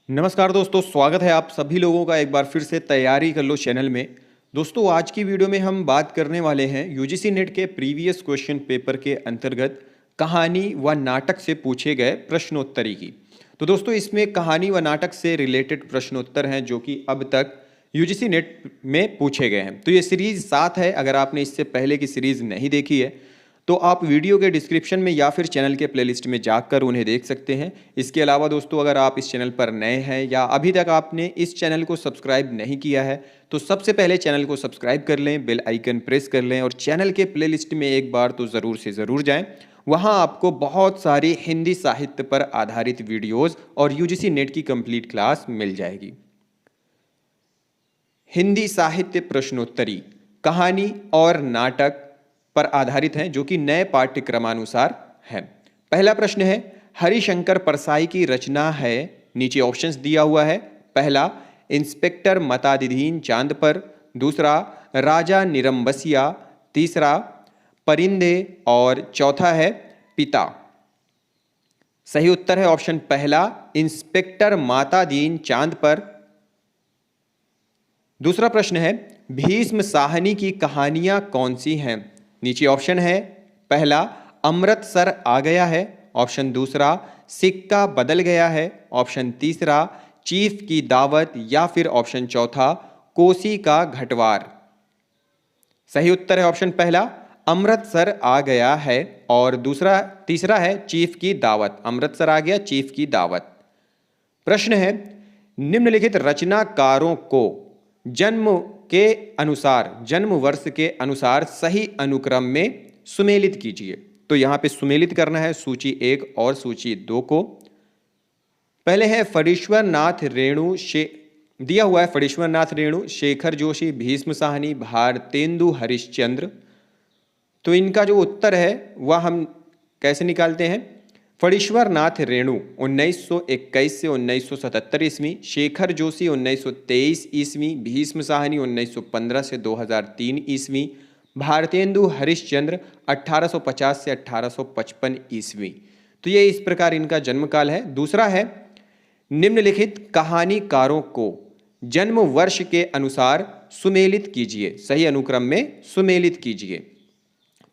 नमस्कार दोस्तों, स्वागत है आप सभी लोगों का एक बार फिर से तैयारी कर लो चैनल में। दोस्तों, आज की वीडियो में हम बात करने वाले हैं यूजीसी नेट के प्रीवियस क्वेश्चन पेपर के अंतर्गत कहानी व नाटक से पूछे गए प्रश्नोत्तरी की। तो दोस्तों, इसमें कहानी व नाटक से रिलेटेड प्रश्नोत्तर हैं जो कि अब तक यूजीसी नेट में पूछे गए हैं। तो ये सीरीज 7 है। अगर आपने इससे पहले की सीरीज नहीं देखी है तो आप वीडियो के डिस्क्रिप्शन में या फिर चैनल के प्लेलिस्ट में जाकर उन्हें देख सकते हैं। इसके अलावा दोस्तों, अगर आप इस चैनल पर नए हैं या अभी तक आपने इस चैनल को सब्सक्राइब नहीं किया है तो सबसे पहले चैनल को सब्सक्राइब कर लें, बेल आइकन प्रेस कर लें और चैनल के प्लेलिस्ट में एक बार तो ज़रूर से ज़रूर जाएं। वहाँ आपको बहुत सारी हिंदी साहित्य पर आधारित वीडियोज़ और यूजीसी नेट की कंप्लीट क्लास मिल जाएगी। हिंदी साहित्य प्रश्नोत्तरी कहानी और नाटक पर आधारित हैं जो कि नए पाठ्यक्रमानुसार है। पहला प्रश्न है, हरिशंकर परसाई की रचना है। नीचे ऑप्शंस दिया हुआ है। पहला, इंस्पेक्टर मतादीन चांद पर। दूसरा, राजा निरंबसिया। तीसरा, परिंदे। और चौथा है पिता। सही उत्तर है ऑप्शन पहला, इंस्पेक्टर मतादीन चांद पर। दूसरा प्रश्न है, भीष्म साहनी की कहानियां कौन सी हैं? नीचे ऑप्शन है। पहला, अमृतसर आ गया है। ऑप्शन दूसरा, सिक्का बदल गया है। ऑप्शन तीसरा, चीफ की दावत। या फिर ऑप्शन चौथा, कोसी का घटवार। सही उत्तर है ऑप्शन पहला, अमृतसर आ गया है। और तीसरा है चीफ की दावत। अमृतसर आ गया, चीफ की दावत। प्रश्न है, निम्नलिखित रचनाकारों को जन्म वर्ष के अनुसार सही अनुक्रम में सुमेलित कीजिए। तो यहां पे सुमेलित करना है सूची 1 और सूची 2 को। पहले है फणीश्वर नाथ रेणु दिया हुआ है फणीश्वर नाथ रेणु, शेखर जोशी, भीष्म साहनी, भारतेंदु हरिश्चंद्र। तो इनका जो उत्तर है वह हम कैसे निकालते हैं? फणीश्वर नाथ रेणु 1921 से 1977 ईस्वी, शेखर जोशी 1923 ईस्वी, भीष्म साहनी 1915 से 2003 ईस्वी, भारतेंदु हरिश्चंद्र 1850 से 1855 ईस्वी। तो ये इस प्रकार इनका जन्मकाल है। दूसरा है, निम्नलिखित कहानीकारों को जन्म वर्ष के अनुसार सुमेलित कीजिए, सही अनुक्रम में सुमेलित कीजिए।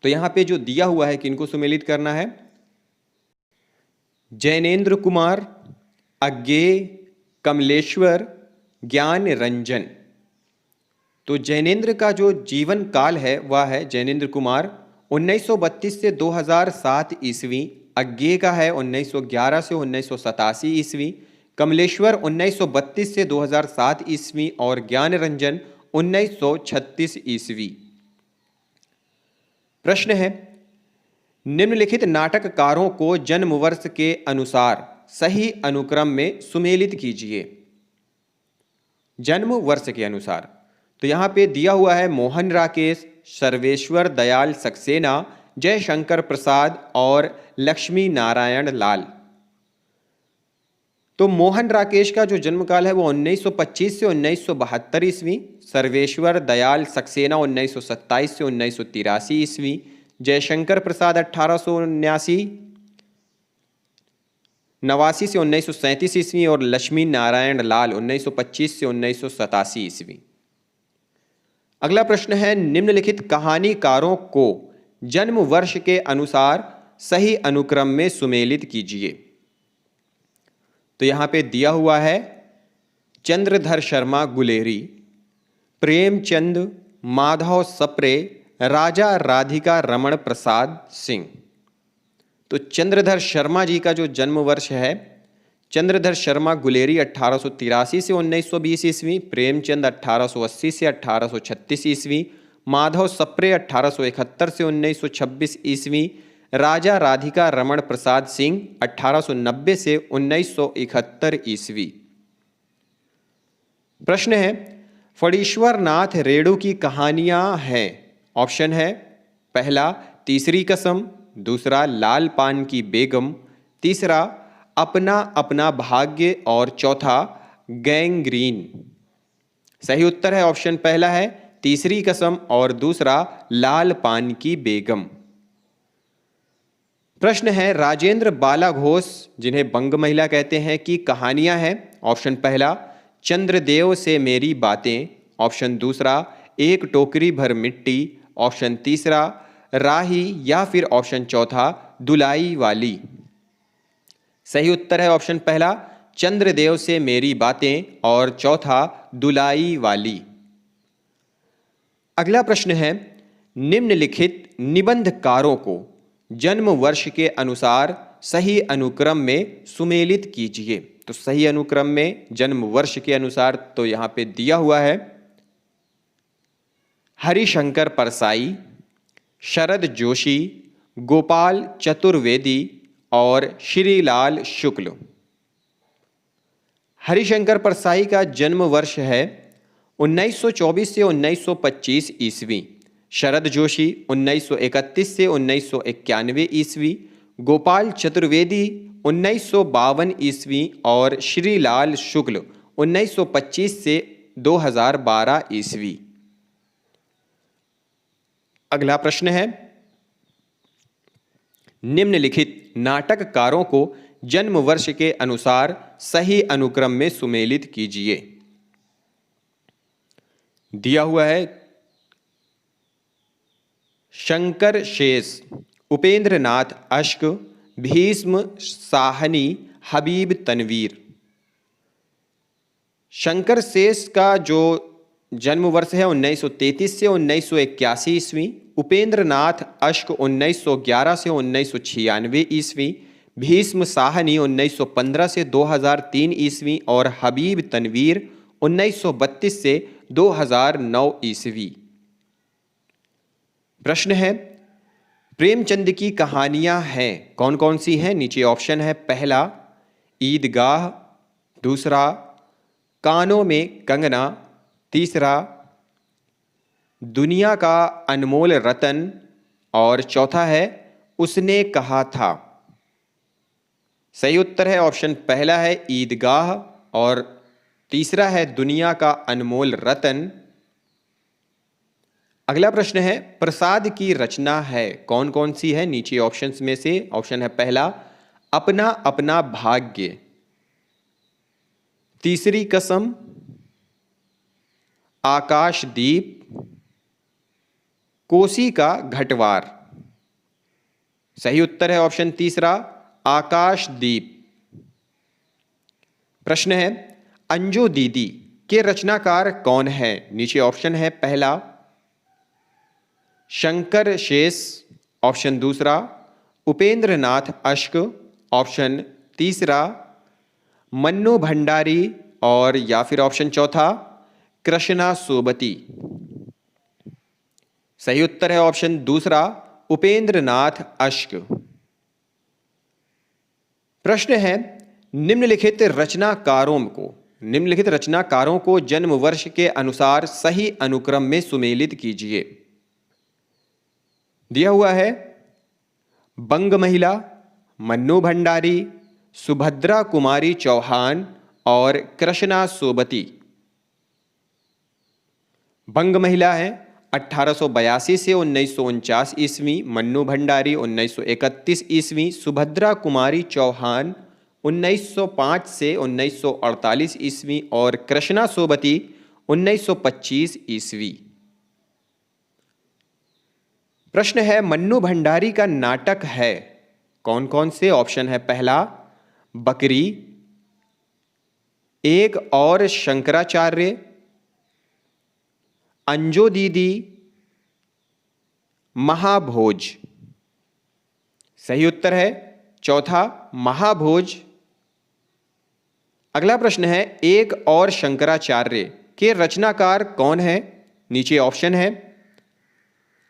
तो यहाँ पे जो दिया हुआ है कि इनको सुमेलित करना है, जैनेन्द्र कुमार, अज्ञेय, कमलेश्वर, ज्ञान रंजन। तो जैनेन्द्र का जो जीवन काल है वह है जैनेन्द्र कुमार 1932 से 2007 ईस्वी, अज्ञेय का है 1911 से 1987 ईस्वी, कमलेश्वर 1932 से 2007 ईस्वी और ज्ञान रंजन 1936 ईस्वी। प्रश्न है, निम्नलिखित नाटककारों को जन्म वर्ष के अनुसार सही अनुक्रम में सुमेलित कीजिए। जन्म वर्ष के अनुसार तो यहाँ पे दिया हुआ है मोहन राकेश, सर्वेश्वर दयाल सक्सेना, जयशंकर प्रसाद और लक्ष्मी नारायण लाल। तो मोहन राकेश का जो जन्मकाल है वो 1925 से 1972 ईस्वी, सर्वेश्वर दयाल सक्सेना 1927 से 1983 ईस्वी, जयशंकर प्रसाद 1889 से 1937 ईस्वी और लक्ष्मी नारायण लाल 1925 से 1987 ईस्वी। अगला प्रश्न है, निम्नलिखित कहानीकारों को जन्म वर्ष के अनुसार सही अनुक्रम में सुमेलित कीजिए। तो यहां पे दिया हुआ है चंद्रधर शर्मा गुलेरी, प्रेमचंद, माधव सप्रे, राजा राधिका रमण प्रसाद सिंह। तो चंद्रधर शर्मा जी का जो जन्म वर्ष है, चंद्रधर शर्मा गुलेरी 1883 से 1920 ईस्वी, प्रेमचंद 1880 से 1836 ईस्वी, माधव सप्रे 1871 से 1926 ईस्वी, राजा राधिका रमण प्रसाद सिंह 1890 से 1971 ईस्वी। प्रश्न है, फणीश्वर नाथ रेणु की कहानियां हैं। ऑप्शन है, पहला तीसरी कसम, दूसरा लाल पान की बेगम, तीसरा अपना अपना भाग्य और चौथा गैंग्रीन। सही उत्तर है ऑप्शन पहला है तीसरी कसम और दूसरा लाल पान की बेगम। प्रश्न है, राजेंद्र बाला घोष जिन्हें बंग महिला कहते हैं की कहानियां हैं। ऑप्शन पहला चंद्रदेव से मेरी बातें, ऑप्शन दूसरा एक टोकरी भर मिट्टी, ऑप्शन तीसरा राही या फिर ऑप्शन चौथा दुलाई वाली। सही उत्तर है ऑप्शन पहला चंद्रदेव से मेरी बातें और चौथा दुलाई वाली। अगला प्रश्न है निम्नलिखित निबंधकारों को जन्म वर्ष के अनुसार सही अनुक्रम में सुमेलित कीजिए। तो सही अनुक्रम में जन्म वर्ष के अनुसार तो यहां पे दिया हुआ है हरिशंकर परसाई, शरद जोशी, गोपाल चतुर्वेदी और श्रीलाल शुक्ल। हरिशंकर परसाई का जन्म वर्ष है 1924 से 1925 ईस्वी, शरद जोशी 1931 से 1991 ईस्वी, गोपाल चतुर्वेदी 1952 ईस्वी और श्रीलाल शुक्ल 1925 से 2012 ईस्वी। अगला प्रश्न है निम्नलिखित नाटककारों को जन्म वर्ष के अनुसार सही अनुक्रम में सुमेलित कीजिए। दिया हुआ है शंकर शेष, उपेंद्र नाथ अश्क, भीष्म साहनी, हबीब तनवीर। शंकर शेष का जो जन्म वर्ष है 1933 से 1981 ईस्वी, उपेंद्र नाथ अश्क 1911 से 1996 ईस्वी, भीष्म साहनी 1915 से 2003 ईस्वी और हबीब तनवीर 1932 से 2009 ईस्वी। प्रश्न है प्रेमचंद की कहानियां हैं कौन कौन सी हैं? नीचे ऑप्शन है पहला ईदगाह, दूसरा कानों में कंगना, तीसरा दुनिया का अनमोल रतन और चौथा है उसने कहा था। सही उत्तर है ऑप्शन पहला है ईदगाह और तीसरा है दुनिया का अनमोल रतन। अगला प्रश्न है प्रसाद की रचना है कौन कौन सी है? नीचे ऑप्शंस में से ऑप्शन है पहला अपना अपना भाग्य, तीसरी कसम, आकाशदीप, कोसी का घटवार। सही उत्तर है ऑप्शन तीसरा आकाशदीप। प्रश्न है अंजू दीदी के रचनाकार कौन है? नीचे ऑप्शन है पहला शंकर शेष, ऑप्शन दूसरा उपेंद्र नाथ अश्क, ऑप्शन तीसरा मन्नू भंडारी और या फिर ऑप्शन चौथा कृष्णा सोबती। सही उत्तर है ऑप्शन दूसरा उपेंद्र नाथ अश्क। प्रश्न है निम्नलिखित रचनाकारों को जन्म वर्ष के अनुसार सही अनुक्रम में सुमेलित कीजिए। दिया हुआ है बंग महिला, मन्नू भंडारी, सुभद्रा कुमारी चौहान और कृष्णा सोबती। बंग महिला है 1882 से 1949 ईस्वी, मन्नू भंडारी 1931 ईस्वी, सुभद्रा कुमारी चौहान 1905 से 1948 ईस्वी और कृष्णा सोबती 1925 ईस्वी। प्रश्न है मन्नू भंडारी का नाटक है कौन कौन से? ऑप्शन है पहला बकरी, एक और शंकराचार्य, अंजो दीदी, महाभोज। सही उत्तर है चौथा महाभोज। अगला प्रश्न है एक और शंकराचार्य के रचनाकार कौन है? नीचे ऑप्शन है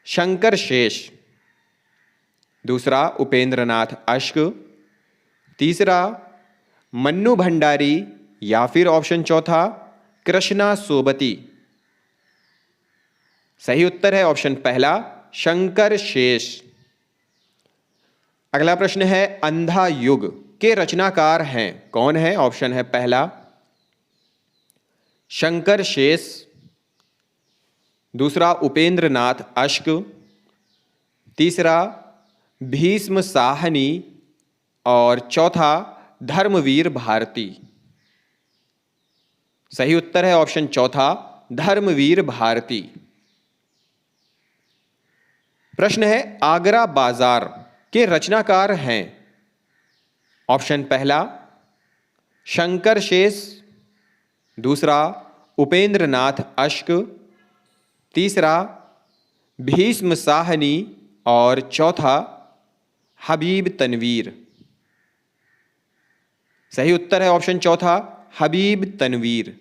शंकर शेष, दूसरा उपेंद्र नाथ अश्क, तीसरा मन्नू भंडारी या फिर ऑप्शन चौथा कृष्णा सोबती। सही उत्तर है ऑप्शन पहला शंकर शेष। अगला प्रश्न है अंधा युग के रचनाकार हैं कौन है? ऑप्शन है पहला शंकर शेष, दूसरा उपेंद्र नाथ अश्क, तीसरा भीष्म साहनी और चौथा धर्मवीर भारती। सही उत्तर है ऑप्शन चौथा, धर्मवीर भारती। प्रश्न है, आगरा बाजार के रचनाकार हैं। ऑप्शन पहला शंकर शेष, दूसरा उपेंद्र नाथ अश्क, तीसरा भीष्म साहनी और चौथा हबीब तनवीर। सही उत्तर है ऑप्शन चौथा, हबीब तनवीर।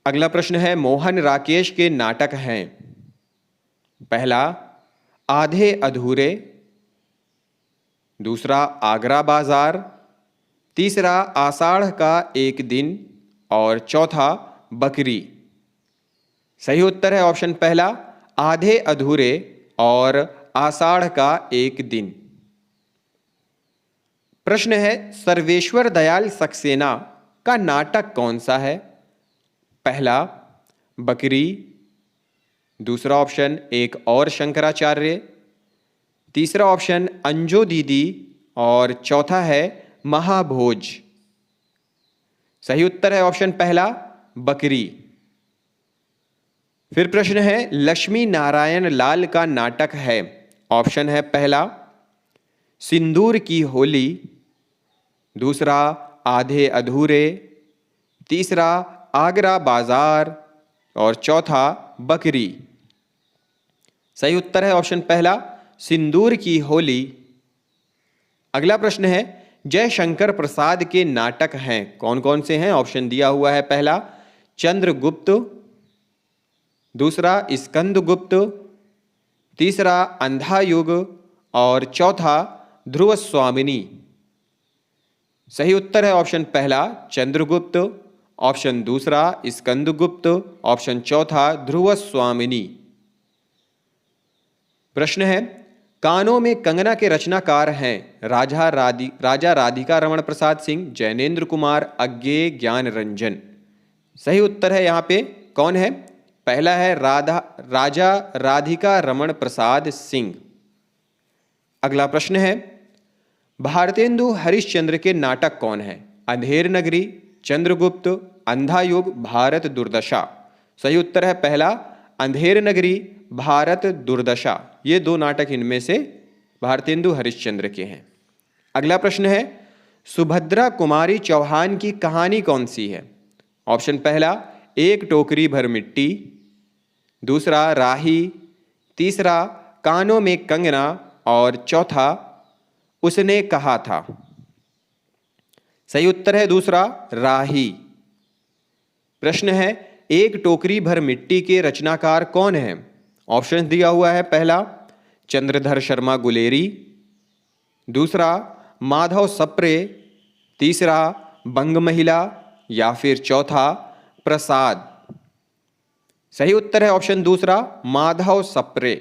अगला प्रश्न है, मोहन राकेश के नाटक हैं। पहला आधे अधूरे, दूसरा आगरा बाजार, तीसरा आषाढ़ का एक दिन और चौथा बकरी। सही उत्तर है ऑप्शन पहला, आधे अधूरे और आषाढ़ का एक दिन। प्रश्न है, सर्वेश्वर दयाल सक्सेना का नाटक कौन सा है? पहला बकरी, दूसरा ऑप्शन एक और शंकराचार्य, तीसरा ऑप्शन अंजो दीदी और चौथा है महाभोज। सही उत्तर है ऑप्शन पहला, बकरी। फिर प्रश्न है, लक्ष्मी नारायण लाल का नाटक है। ऑप्शन है पहला सिंदूर की होली, दूसरा आधे अधूरे, तीसरा आगरा बाजार और चौथा बकरी। सही उत्तर है ऑप्शन पहला, सिंदूर की होली। अगला प्रश्न है, जयशंकर प्रसाद के नाटक हैं। कौन कौन से हैं? ऑप्शन दिया हुआ है, पहला चंद्रगुप्त, दूसरा स्कंदगुप्त, तीसरा अंधा युग और चौथा ध्रुव स्वामिनी। सही उत्तर है ऑप्शन पहला चंद्रगुप्त, ऑप्शन दूसरा स्कंदगुप्त, ऑप्शन चौथा ध्रुव स्वामिनी। प्रश्न है, कानों में कंगना के रचनाकार हैं। राजा राधिका रमण प्रसाद सिंह, जैनेन्द्र कुमार, अज्ञेय, ज्ञान रंजन। सही उत्तर है यहाँ पे कौन है? पहला है राजा राधिका रमण प्रसाद सिंह। अगला प्रश्न है, भारतेंदु हरिश्चंद्र के नाटक कौन है? अंधेर नगरी, चंद्रगुप्त, अंधा युग, भारत दुर्दशा। सही उत्तर है पहला अंधेर नगरी, भारत दुर्दशा। ये दो नाटक इनमें से भारतेंदु हरिश्चंद्र के हैं। अगला प्रश्न है, सुभद्रा कुमारी चौहान की कहानी कौन सी है? ऑप्शन पहला एक टोकरी भर मिट्टी, दूसरा राही, तीसरा कानों में कंगना और चौथा उसने कहा था। सही उत्तर है दूसरा राही। प्रश्न है, एक टोकरी भर मिट्टी के रचनाकार कौन है? ऑप्शन दिया हुआ है, पहला चंद्रधर शर्मा गुलेरी, दूसरा माधव सप्रे, तीसरा बंग महिला या फिर चौथा प्रसाद। सही उत्तर है ऑप्शन दूसरा माधव सप्रे।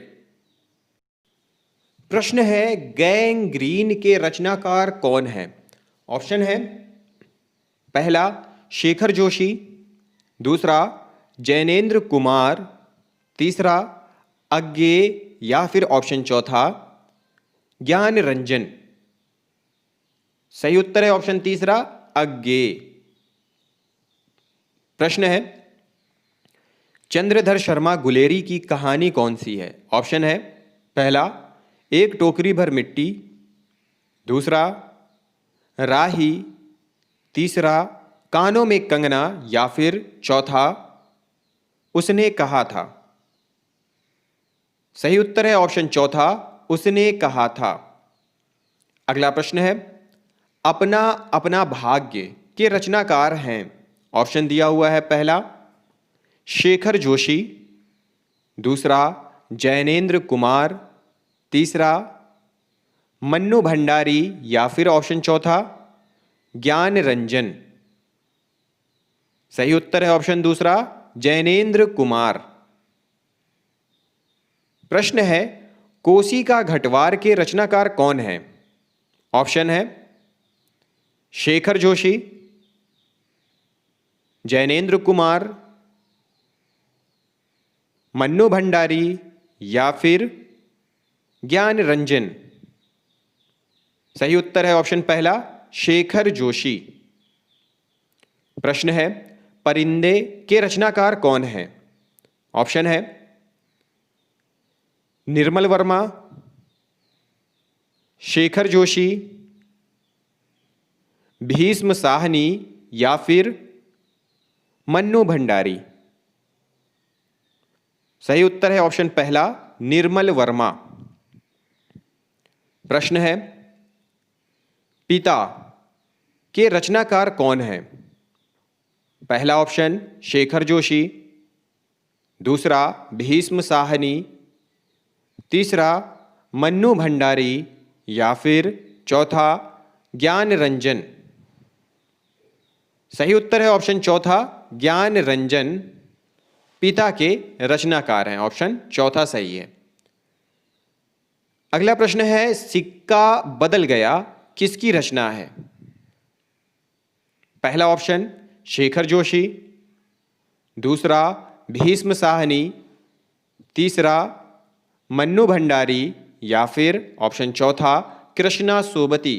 प्रश्न है, गैंग्रीन के रचनाकार कौन है? ऑप्शन है पहला शेखर जोशी, दूसरा जैनेन्द्र कुमार, तीसरा अज्ञेय या फिर ऑप्शन चौथा ज्ञान रंजन। सही उत्तर है ऑप्शन तीसरा अज्ञेय। प्रश्न है, चंद्रधर शर्मा गुलेरी की कहानी कौन सी है? ऑप्शन है पहला एक टोकरी भर मिट्टी, दूसरा राही, तीसरा कानों में कंगना या फिर चौथा उसने कहा था। सही उत्तर है ऑप्शन चौथा उसने कहा था। अगला प्रश्न है, अपना अपना भाग्य के रचनाकार हैं। ऑप्शन दिया हुआ है, पहला शेखर जोशी, दूसरा जैनेन्द्र कुमार, तीसरा मन्नू भंडारी या फिर ऑप्शन चौथा ज्ञान रंजन। सही उत्तर है ऑप्शन दूसरा जैनेन्द्र कुमार। प्रश्न है, कोसी का घटवार के रचनाकार कौन है? ऑप्शन है शेखर जोशी, जैनेन्द्र कुमार, मन्नू भंडारी या फिर ज्ञान रंजन। सही उत्तर है ऑप्शन पहला शेखर जोशी। प्रश्न है, परिंदे के रचनाकार कौन हैं? ऑप्शन है निर्मल वर्मा, शेखर जोशी, भीष्म साहनी या फिर मन्नू भंडारी। सही उत्तर है ऑप्शन पहला, निर्मल वर्मा। प्रश्न है, पिता के रचनाकार कौन है? पहला ऑप्शन शेखर जोशी, दूसरा भीष्म साहनी, तीसरा मन्नू भंडारी या फिर चौथा ज्ञान रंजन। सही उत्तर है ऑप्शन चौथा, ज्ञान रंजन पिता के रचनाकार हैं। ऑप्शन चौथा सही है। अगला प्रश्न है, सिक्का बदल गया किसकी रचना है? पहला ऑप्शन शेखर जोशी, दूसरा भीष्म साहनी, तीसरा मन्नू भंडारी या फिर ऑप्शन चौथा कृष्णा सोबती।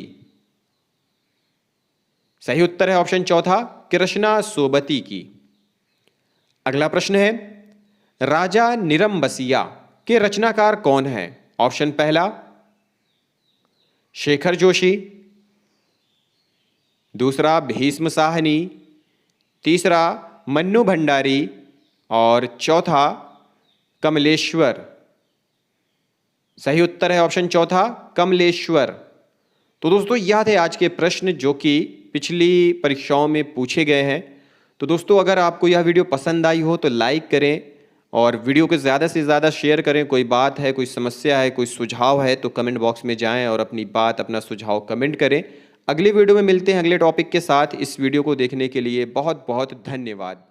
सही उत्तर है ऑप्शन चौथा, कृष्णा सोबती की। अगला प्रश्न है, राजा निरंबसिया के रचनाकार कौन है? ऑप्शन पहला शेखर जोशी, दूसरा भीष्म साहनी, तीसरा मन्नू भंडारी और चौथा कमलेश्वर। सही उत्तर है ऑप्शन चौथा, कमलेश्वर। तो दोस्तों यह थे आज के प्रश्न जो कि पिछली परीक्षाओं में पूछे गए हैं। तो दोस्तों अगर आपको यह वीडियो पसंद आई हो तो लाइक करें और वीडियो को ज़्यादा से ज़्यादा शेयर करें। कोई बात है, कोई समस्या है, कोई सुझाव है तो कमेंट बॉक्स में जाएं और अपनी बात, अपना सुझाव कमेंट करें। अगली वीडियो में मिलते हैं अगले टॉपिक के साथ। इस वीडियो को देखने के लिए बहुत बहुत धन्यवाद।